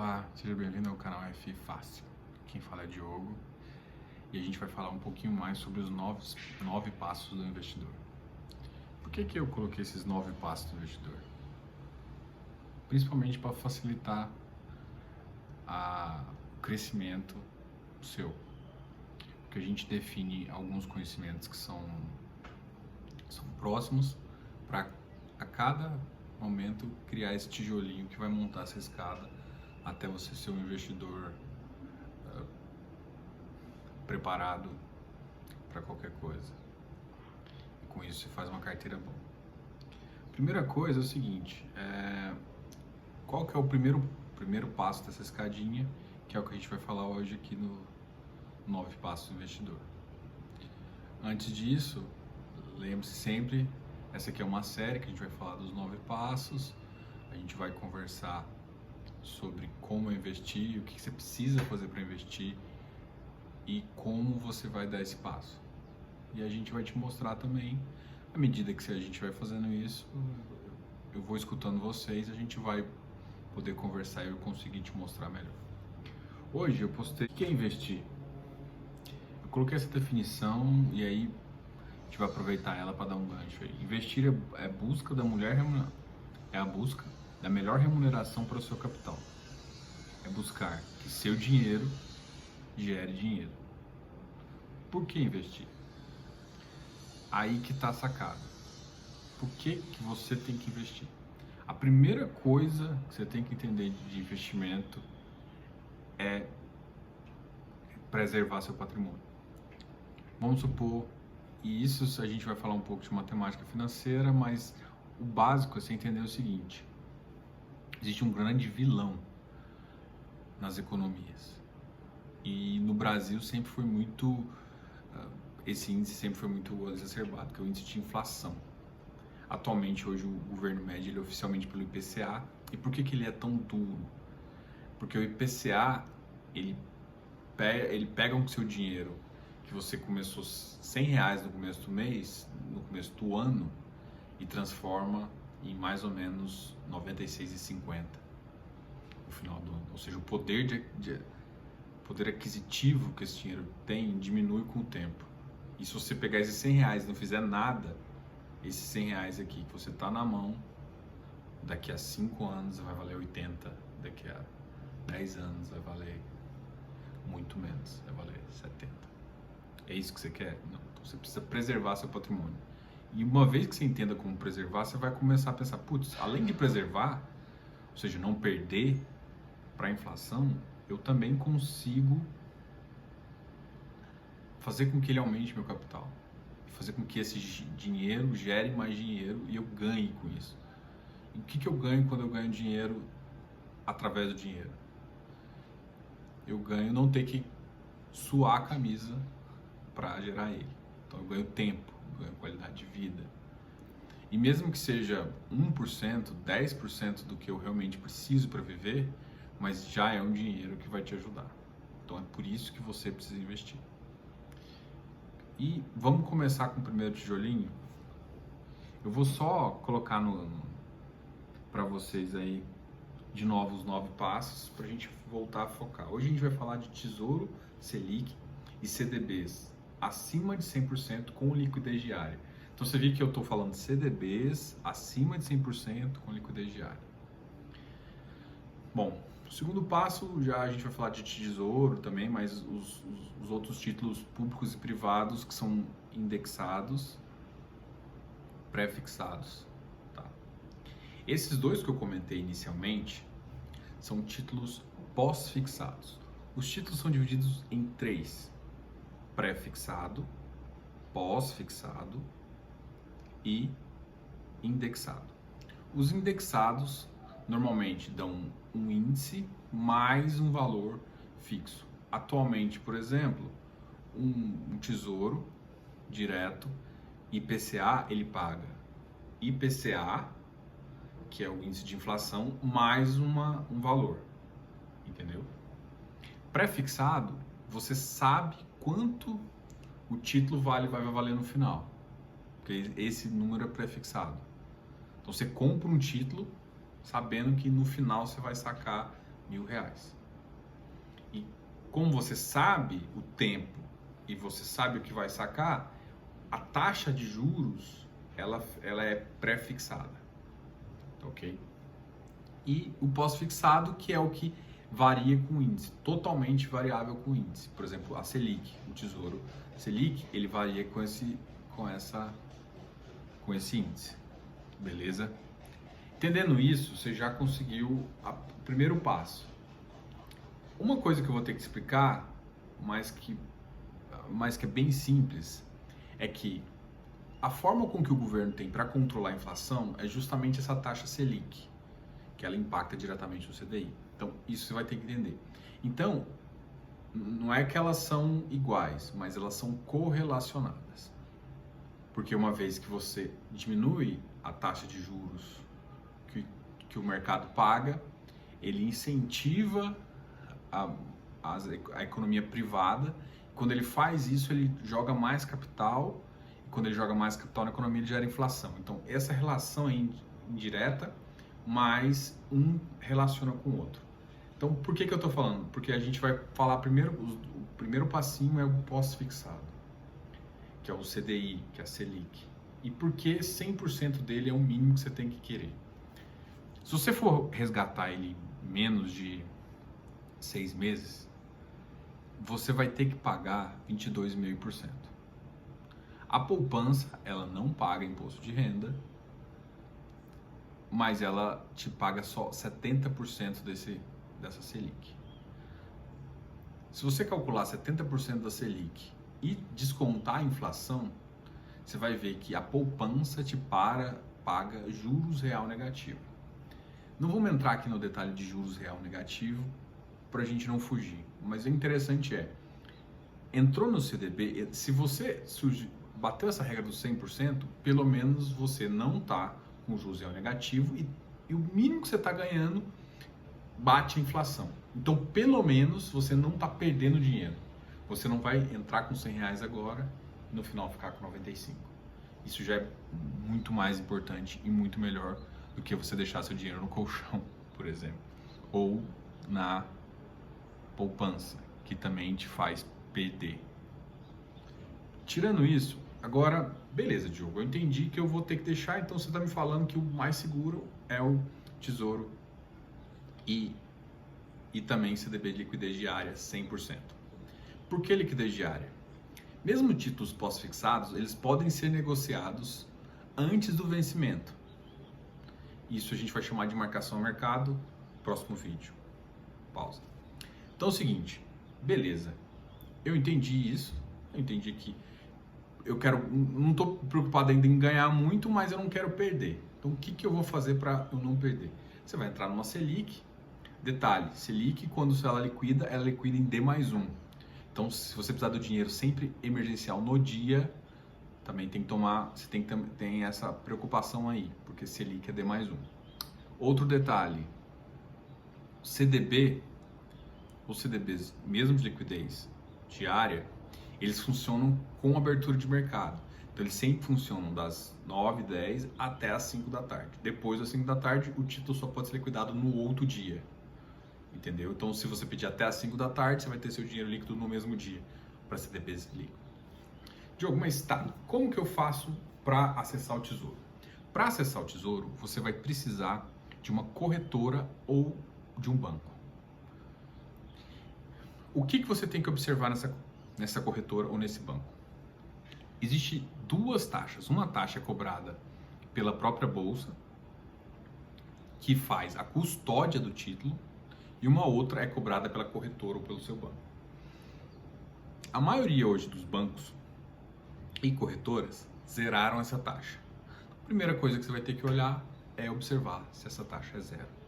Olá, seja bem-vindo ao canal F Fácil. Quem fala é Diogo e a gente vai falar um pouquinho mais sobre os nove passos do investidor. Por que eu coloquei esses 9 passos do investidor? Principalmente para facilitar o crescimento seu. Porque a gente define alguns conhecimentos que são próximos para a cada momento criar esse tijolinho que vai montar essa escada até você ser um investidor preparado para qualquer coisa. E com isso você faz uma carteira boa. Primeira coisa é o seguinte, qual que é o primeiro passo dessa escadinha, que é o que a gente vai falar hoje aqui no 9 passos do investidor. Antes disso, lembre-se sempre, essa aqui é uma série que a gente vai falar dos 9 passos, a gente vai conversar sobre como investir, o que você precisa fazer para investir e como você vai dar esse passo. E a gente vai te mostrar também, à medida que a gente vai fazendo isso, eu vou escutando vocês, a gente vai poder conversar e eu conseguir te mostrar melhor. Hoje eu postei o que é investir. Eu coloquei essa definição e aí a gente vai aproveitar ela para dar um gancho aí. Investir é busca da a busca da melhor remuneração para o seu capital. É buscar que seu dinheiro gere dinheiro. Por que investir? Aí que está a sacada. Por que você tem que investir? A primeira coisa que você tem que entender de investimento é preservar seu patrimônio. Vamos supor, e isso a gente vai falar um pouco de matemática financeira, mas o básico é você entender o seguinte: existe um grande vilão nas economias. E no Brasil sempre foi muito, esse índice sempre foi muito exacerbado, que é o índice de inflação. Atualmente, hoje, o governo mede ele oficialmente pelo IPCA. E por que ele é tão duro? Porque o IPCA, ele pega o seu dinheiro, que você começou R$100 no começo do mês, no começo do ano, e transforma em mais ou menos R$96,50 no final do ano. Ou seja, o poder aquisitivo que esse dinheiro tem diminui com o tempo. E se você pegar esses R$100 e não fizer nada, esses R$100 aqui que você tá na mão, daqui a 5 anos vai valer 80, daqui a 10 anos vai valer muito menos, vai valer 70. É isso que você quer? Não. Então você precisa preservar seu patrimônio. E uma vez que você entenda como preservar, você vai começar a pensar, putz, além de preservar, ou seja, não perder para a inflação, eu também consigo fazer com que ele aumente meu capital. Fazer com que esse dinheiro gere mais dinheiro e eu ganhe com isso. E o que eu ganho quando eu ganho dinheiro através do dinheiro? Eu ganho não ter que suar a camisa para gerar ele. Então eu ganho tempo, eu ganho qualidade de vida. E mesmo que seja 1%, 10% do que eu realmente preciso para viver, mas já é um dinheiro que vai te ajudar. Então é por isso que você precisa investir. E vamos começar com o primeiro tijolinho. Eu vou só colocar para vocês aí de novo os 9 passos para a gente voltar a focar. Hoje a gente vai falar de Tesouro Selic e CDBs acima de 100% com liquidez diária. Então você viu que eu estou falando de CDBs acima de 100% com liquidez diária. Bom, o segundo passo, já a gente vai falar de tesouro também, mas os outros títulos públicos e privados que são indexados, pré-fixados. Tá? Esses dois que eu comentei inicialmente são títulos pós-fixados. Os títulos são divididos em 3: pré-fixado, pós-fixado e indexado. Os indexados normalmente dão um índice mais um valor fixo. Atualmente, por exemplo, um tesouro direto, IPCA, ele paga IPCA, que é o índice de inflação, mais um valor, entendeu? Pré-fixado, você sabe quanto o título vai valer no final, porque esse número é pré-fixado. Então você compra um título sabendo que no final você vai sacar R$ 1.000. E como você sabe o tempo e você sabe o que vai sacar, a taxa de juros ela é pré-fixada, ok? E o pós-fixado, que é o que varia com o índice, totalmente variável com o índice. Por exemplo, a Selic, o Tesouro Selic, ele varia com esse índice, beleza? Entendendo isso, você já conseguiu o primeiro passo. Uma coisa que eu vou ter que explicar, mas que é bem simples, é que a forma com que o governo tem para controlar a inflação é justamente essa taxa Selic, que ela impacta diretamente no CDI. Então, isso você vai ter que entender. Então, não é que elas são iguais, mas elas são correlacionadas. Porque uma vez que você diminui a taxa de juros que o mercado paga, ele incentiva a economia privada. Quando ele faz isso, ele joga mais capital. E quando ele joga mais capital na economia, ele gera inflação. Então, essa relação é indireta, mas um relaciona com o outro. Então, por que eu estou falando? Porque a gente vai falar primeiro, o primeiro passinho é o pós-fixado, que é o CDI, que é a Selic. E por que 100% dele é o mínimo que você tem que querer? Se você for resgatar ele em menos de 6 meses, você vai ter que pagar 22,5%. A poupança, ela não paga imposto de renda, mas ela te paga só 70% dessa Selic. Se você calcular 70% da Selic e descontar a inflação, você vai ver que a poupança te paga juros real negativo. Não vamos entrar aqui no detalhe de juros real negativo para a gente não fugir, mas o interessante entrou no CDB, se você bateu essa regra do 100%, pelo menos você não está com juros real negativo e o mínimo que você está ganhando bate a inflação. Então, pelo menos, você não está perdendo dinheiro. Você não vai entrar com R$ 100 agora e no final ficar com 95. Isso já é muito mais importante e muito melhor do que você deixar seu dinheiro no colchão, por exemplo, ou na poupança, que também te faz perder. Tirando isso, agora, beleza, Diogo, eu entendi que eu vou ter que deixar, então você está me falando que o mais seguro é o Tesouro e também CDB de liquidez diária 100%. Por que liquidez diária? Mesmo títulos pós-fixados, eles podem ser negociados antes do vencimento. Isso a gente vai chamar de marcação ao mercado, próximo vídeo. Pausa. Então é o seguinte, beleza, eu entendi isso, eu entendi que não estou preocupado ainda em ganhar muito, mas eu não quero perder. Então o que eu vou fazer para eu não perder? Você vai entrar numa Selic, detalhe, Selic quando ela liquida em D+1. Então se você precisar do dinheiro sempre emergencial no dia, também tem que tomar, você tem essa preocupação aí, porque Selic é D+1. Outro detalhe, CDB, os CDBs, mesmo de liquidez diária, eles funcionam com abertura de mercado. Então eles sempre funcionam das 9, 10 até as 5 da tarde. Depois das 5 da tarde, o título só pode ser liquidado no outro dia. Entendeu? Então se você pedir até as 5 da tarde, você vai ter seu dinheiro líquido no mesmo dia para CDBs líquidos. Diogo, mas tá, como que eu faço para acessar o Tesouro? Para acessar o Tesouro, você vai precisar de uma corretora ou de um banco. O que você tem que observar nessa corretora ou nesse banco? Existem duas taxas. Uma taxa é cobrada pela própria bolsa, que faz a custódia do título, e uma outra é cobrada pela corretora ou pelo seu banco. A maioria hoje dos bancos e corretoras zeraram essa taxa. A primeira coisa que você vai ter que olhar é observar se essa taxa é zero.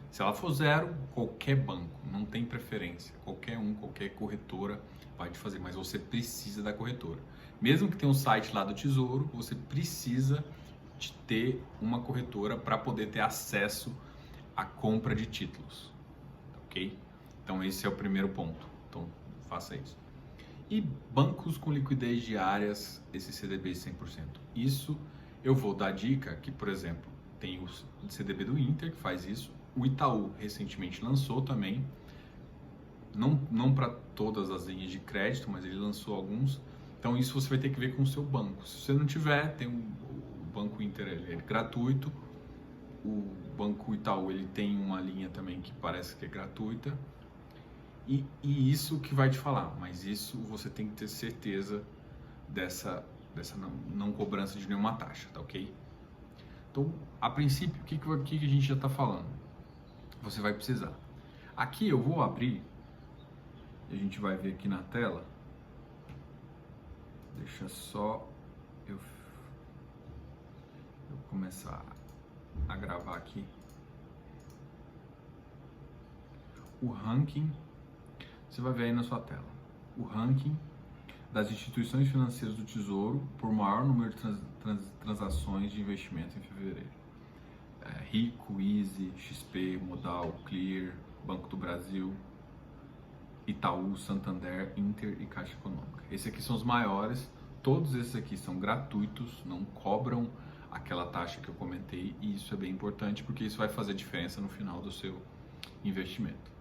Se ela for zero, qualquer banco, não tem preferência, qualquer corretora vai te fazer, mas você precisa da corretora. Mesmo que tenha um site lá do Tesouro, você precisa de ter uma corretora para poder ter acesso à compra de títulos, ok? Então esse é o primeiro ponto, então faça isso. E bancos com liquidez diárias, esse CDB 100%. Isso eu vou dar dica que, por exemplo, tem o CDB do Inter que faz isso, O Itaú recentemente lançou também, não para todas as linhas de crédito, mas ele lançou alguns. Então isso você vai ter que ver com o seu banco. Se você não tiver, tem o Banco Inter, ele é gratuito. O Banco Itaú, ele tem uma linha também que parece que é gratuita. E isso que vai te falar, mas isso você tem que ter certeza dessa não cobrança de nenhuma taxa, tá ok? Então, a princípio, o que a gente já está falando? Você vai precisar. Aqui eu vou abrir, a gente vai ver aqui na tela. Deixa só eu começar a gravar aqui. O ranking, você vai ver aí na sua tela. O ranking das instituições financeiras do Tesouro por maior número de transações de investimento em fevereiro. Rico, Easy, XP, Modal, Clear, Banco do Brasil, Itaú, Santander, Inter e Caixa Econômica. Esses aqui são os maiores, todos esses aqui são gratuitos, não cobram aquela taxa que eu comentei, e isso é bem importante porque isso vai fazer diferença no final do seu investimento.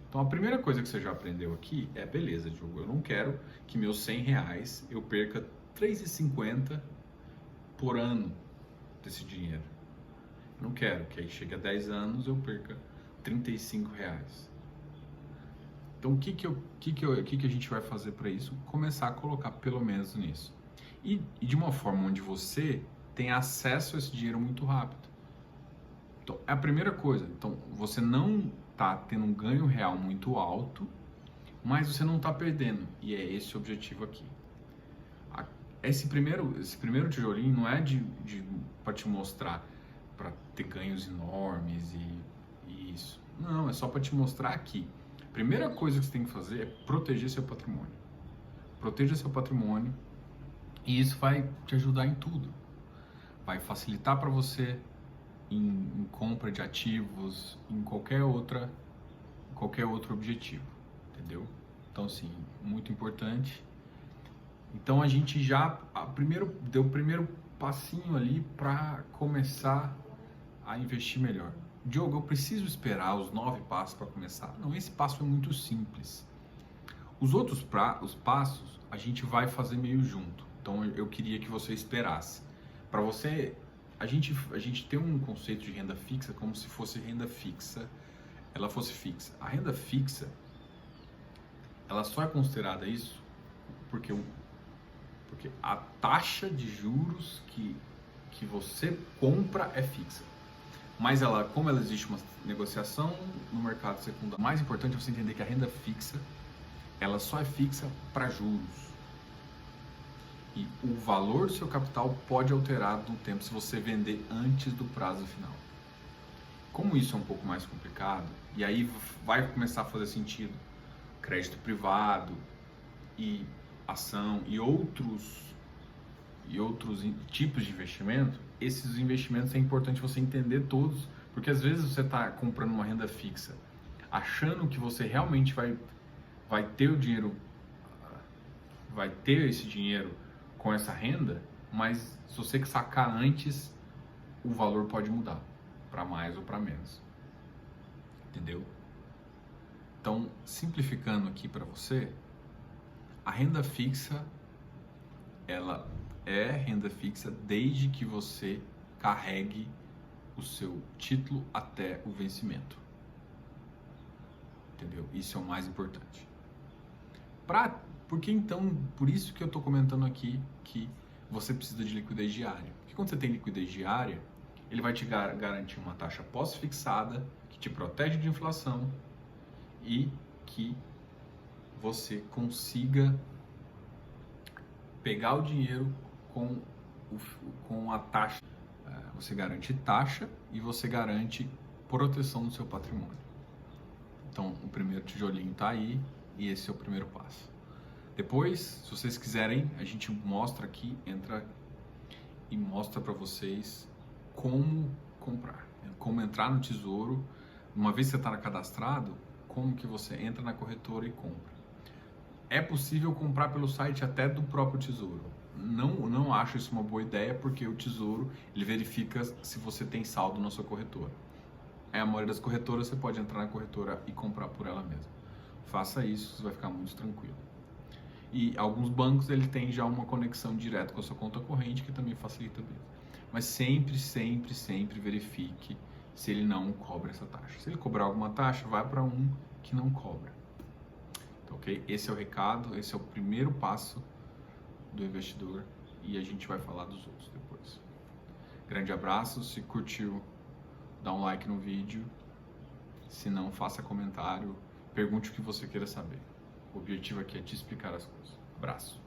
Então a primeira coisa que você já aprendeu aqui é, beleza, Diogo, eu não quero que meus R$100 eu perca R$3,50 por ano desse dinheiro. Eu não quero que aí chegue a 10 anos eu perca R$35. Então o que a gente vai fazer para isso? Começar a colocar pelo menos nisso. E de uma forma onde você tem acesso a esse dinheiro muito rápido. Então é a primeira coisa. Então você não está tendo um ganho real muito alto, mas você não está perdendo. E é esse o objetivo aqui. Esse primeiro tijolinho não é para te mostrar, para ter ganhos enormes e isso. Não, é só para te mostrar aqui. A primeira coisa que você tem que fazer é proteger seu patrimônio. Proteja seu patrimônio e isso vai te ajudar em tudo. Vai facilitar para você em compra de ativos, em qualquer outro objetivo, entendeu? Então, assim, muito importante. Então, a gente já deu o primeiro passinho ali para começar a investir melhor. Diogo, eu preciso esperar os 9 passos para começar? Não, esse passo é muito simples. Os outros os passos a gente vai fazer meio junto. Então, eu queria que você esperasse. Para você, a gente tem um conceito de renda fixa como se fosse renda fixa, ela fosse fixa. A renda fixa, ela só é considerada isso porque a taxa de juros que você compra é fixa. Mas como ela existe uma negociação no mercado secundário, o mais importante é você entender que a renda fixa, ela só é fixa para juros. E o valor do seu capital pode alterar no tempo se você vender antes do prazo final. Como isso é um pouco mais complicado, e aí vai começar a fazer sentido crédito privado e ação e outros tipos de investimento, esses investimentos é importante você entender todos, porque às vezes você está comprando uma renda fixa achando que você realmente vai ter o dinheiro, vai ter esse dinheiro com essa renda, mas se você sacar antes, o valor pode mudar para mais ou para menos, entendeu? Então, simplificando aqui para você, a renda fixa, ela é renda fixa desde que você carregue o seu título até o vencimento, entendeu? Isso é o mais importante. Porque então, por isso que eu estou comentando aqui que você precisa de liquidez diária. Porque quando você tem liquidez diária, ele vai te garantir uma taxa pós-fixada que te protege de inflação e que você consiga pegar o dinheiro com a taxa. Você garante taxa e você garante proteção do seu patrimônio. Então, o primeiro tijolinho está aí e esse é o primeiro passo. Depois, se vocês quiserem, a gente mostra aqui, entra e mostra para vocês como comprar, como entrar no Tesouro. Uma vez que você está cadastrado, como que você entra na corretora e compra. É possível comprar pelo site até do próprio Tesouro. Não acho isso uma boa ideia, porque o Tesouro ele verifica se você tem saldo na sua corretora. a maioria das corretoras, você pode entrar na corretora e comprar por ela mesma. Faça isso, você vai ficar muito tranquilo. E alguns bancos ele tem já uma conexão direta com a sua conta corrente, que também facilita bem. Mas sempre, sempre, sempre verifique se ele não cobra essa taxa. Se ele cobrar alguma taxa, vai para um que não cobra. Então, ok? Esse é o recado, esse é o primeiro passo do investidor e a gente vai falar dos outros depois. Grande abraço, se curtiu, dá um like no vídeo, se não, faça comentário, pergunte o que você queira saber. O objetivo aqui é te explicar as coisas. Abraço.